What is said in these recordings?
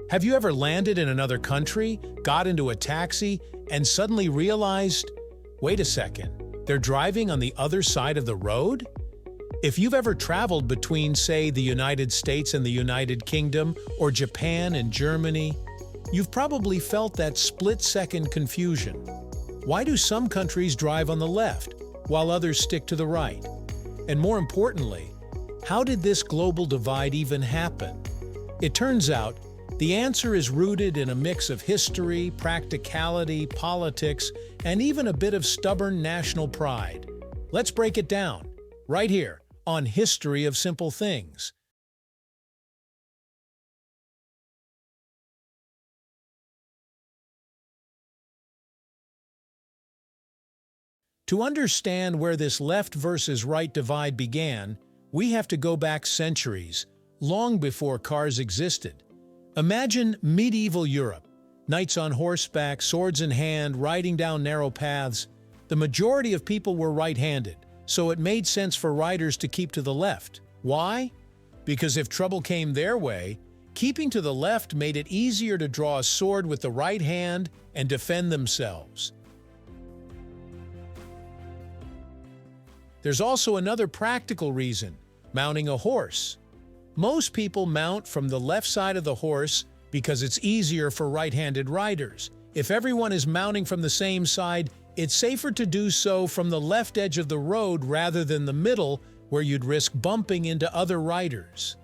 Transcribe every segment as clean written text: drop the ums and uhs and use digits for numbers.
Have you ever landed in another country, got into a taxi, and suddenly realized, wait a second, they're driving on the other side of the road? If you've ever traveled between, say, the United States and the United Kingdom, or Japan and Germany, you've probably felt that split-second confusion. Why do some countries drive on the left, while others stick to the right? And more importantly, how did this global divide even happen? It turns out, the answer is rooted in a mix of history, practicality, politics, and even a bit of stubborn national pride. Let's break it down, right here, on History of Simple Things. To understand where this left versus right divide began, we have to go back centuries, long before cars existed. Imagine medieval Europe, knights on horseback, swords in hand, riding down narrow paths. The majority of people were right-handed, so it made sense for riders to keep to the left. Why? Because if trouble came their way, keeping to the left made it easier to draw a sword with the right hand and defend themselves. There's also another practical reason: mounting a horse. Most people mount from the left side of the horse because it's easier for right-handed riders. If everyone is mounting from the same side, it's safer to do so from the left edge of the road rather than the middle, where you'd risk bumping into other riders.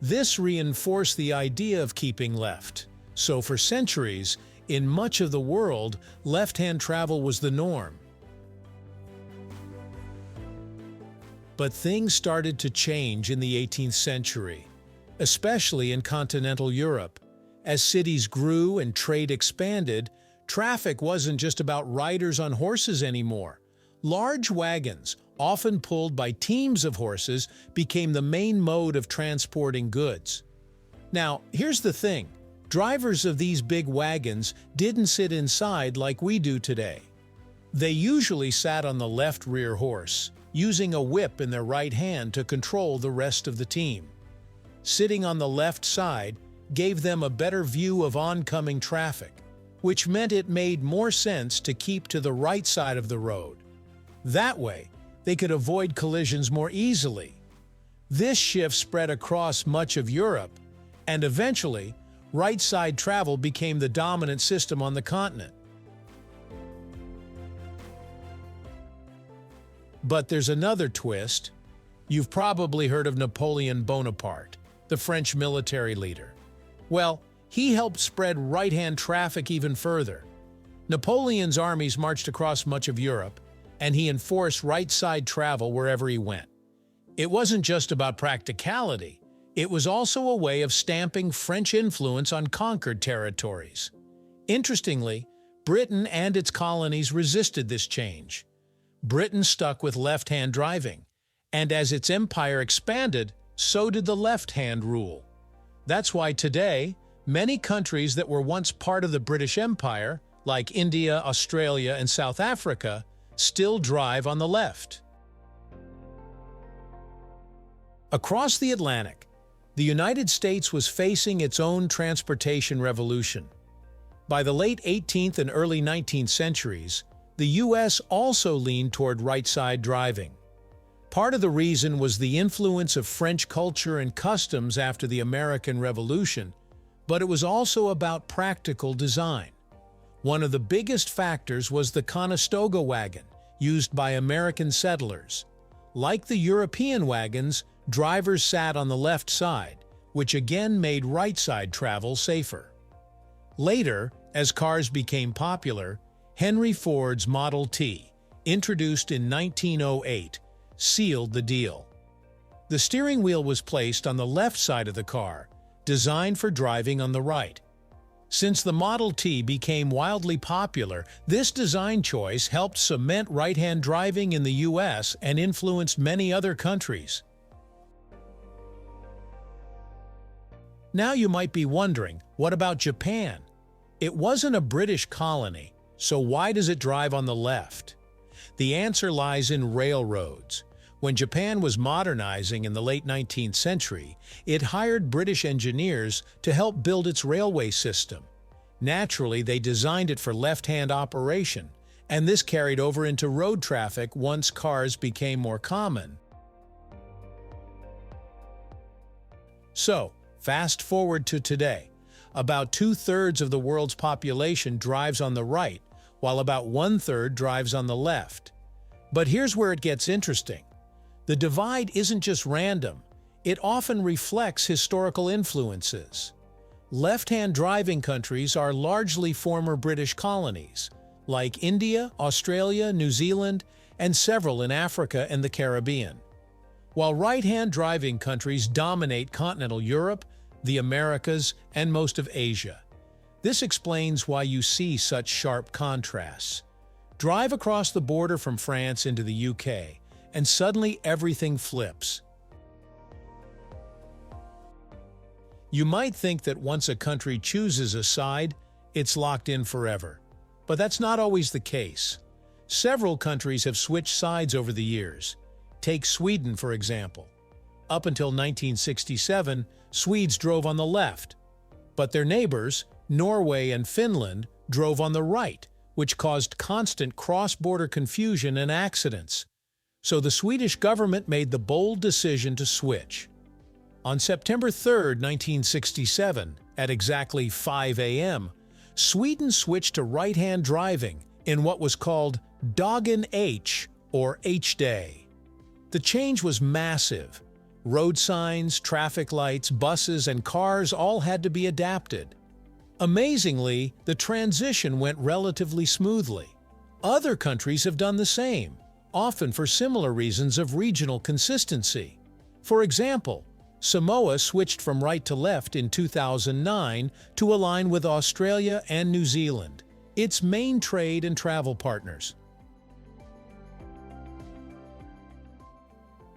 This reinforced the idea of keeping left. So for centuries, in much of the world, left-hand travel was the norm. But things started to change in the 18th century, especially in continental Europe. As cities grew and trade expanded, traffic wasn't just about riders on horses anymore. Large wagons, often pulled by teams of horses, became the main mode of transporting goods. Now, here's the thing: drivers of these big wagons didn't sit inside like we do today. They usually sat on the left rear horse, using a whip in their right hand to control the rest of the team. Sitting on the left side gave them a better view of oncoming traffic, which meant it made more sense to keep to the right side of the road. That way, they could avoid collisions more easily. This shift spread across much of Europe, and eventually, right-side travel became the dominant system on the continent. But there's another twist. You've probably heard of Napoleon Bonaparte, the French military leader. Well, he helped spread right-hand traffic even further. Napoleon's armies marched across much of Europe, and he enforced right-side travel wherever he went. It wasn't just about practicality, it was also a way of stamping French influence on conquered territories. Interestingly, Britain and its colonies resisted this change. Britain stuck with left-hand driving, and as its empire expanded, so did the left-hand rule. That's why today, many countries that were once part of the British Empire, like India, Australia, and South Africa, still drive on the left. Across the Atlantic, the United States was facing its own transportation revolution. By the late 18th and early 19th centuries, the U.S. also leaned toward right-side driving. Part of the reason was the influence of French culture and customs after the American Revolution, but it was also about practical design. One of the biggest factors was the Conestoga wagon, used by American settlers. Like the European wagons, drivers sat on the left side, which again made right-side travel safer. Later, as cars became popular, Henry Ford's Model T, introduced in 1908, sealed the deal. The steering wheel was placed on the left side of the car, designed for driving on the right. Since the Model T became wildly popular, this design choice helped cement right-hand driving in the U.S. and influenced many other countries. Now you might be wondering, what about Japan? It wasn't a British colony, so why does it drive on the left? The answer lies in railroads. When Japan was modernizing in the late 19th century, it hired British engineers to help build its railway system. Naturally, they designed it for left-hand operation, and this carried over into road traffic once cars became more common. So, fast forward to today. About 2/3 of the world's population drives on the right, while about 1/3 drives on the left. But here's where it gets interesting. The divide isn't just random. It often reflects historical influences. Left-hand driving countries are largely former British colonies, like India, Australia, New Zealand, and several in Africa and the Caribbean. While right-hand driving countries dominate continental Europe, the Americas, and most of Asia. This explains why you see such sharp contrasts. Drive across the border from France into the UK, and suddenly everything flips. You might think that once a country chooses a side, it's locked in forever. But that's not always the case. Several countries have switched sides over the years. Take Sweden, for example. Up until 1967, Swedes drove on the left. But their neighbors, Norway and Finland, drove on the right, which caused constant cross-border confusion and accidents. So the Swedish government made the bold decision to switch. On September 3, 1967, at exactly 5 a.m., Sweden switched to right-hand driving in what was called Dagen H, or H-Day. The change was massive. Road signs, traffic lights, buses, and cars all had to be adapted. Amazingly, the transition went relatively smoothly. Other countries have done the same, often for similar reasons of regional consistency. For example, Samoa switched from right to left in 2009 to align with Australia and New Zealand, its main trade and travel partners.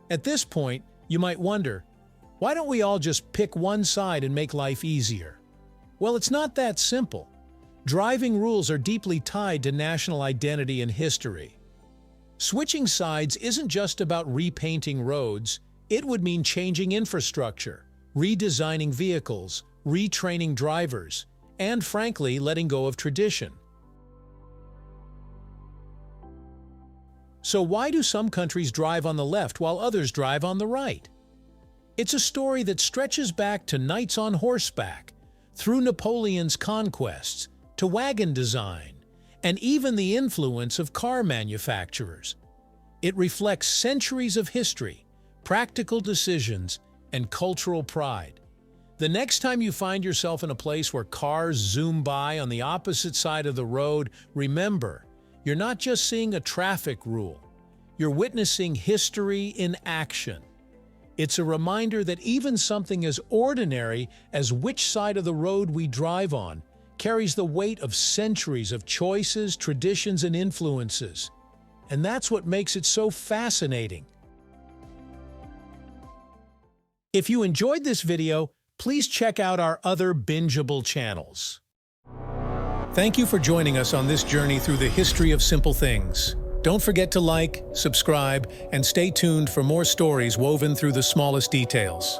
At this point, you might wonder, why don't we all just pick one side and make life easier? Well, it's not that simple. Driving rules are deeply tied to national identity and history. Switching sides isn't just about repainting roads, it would mean changing infrastructure, redesigning vehicles, retraining drivers, and frankly, letting go of tradition. So why do some countries drive on the left while others drive on the right? It's a story that stretches back to knights on horseback, through Napoleon's conquests, to wagon design, and even the influence of car manufacturers. It reflects centuries of history, practical decisions, and cultural pride. The next time you find yourself in a place where cars zoom by on the opposite side of the road, remember, you're not just seeing a traffic rule. You're witnessing history in action. It's a reminder that even something as ordinary as which side of the road we drive on carries the weight of centuries of choices, traditions, and influences. And that's what makes it so fascinating. If you enjoyed this video, please check out our other bingeable channels. Thank you for joining us on this journey through the history of simple things. Don't forget to like, subscribe, and stay tuned for more stories woven through the smallest details.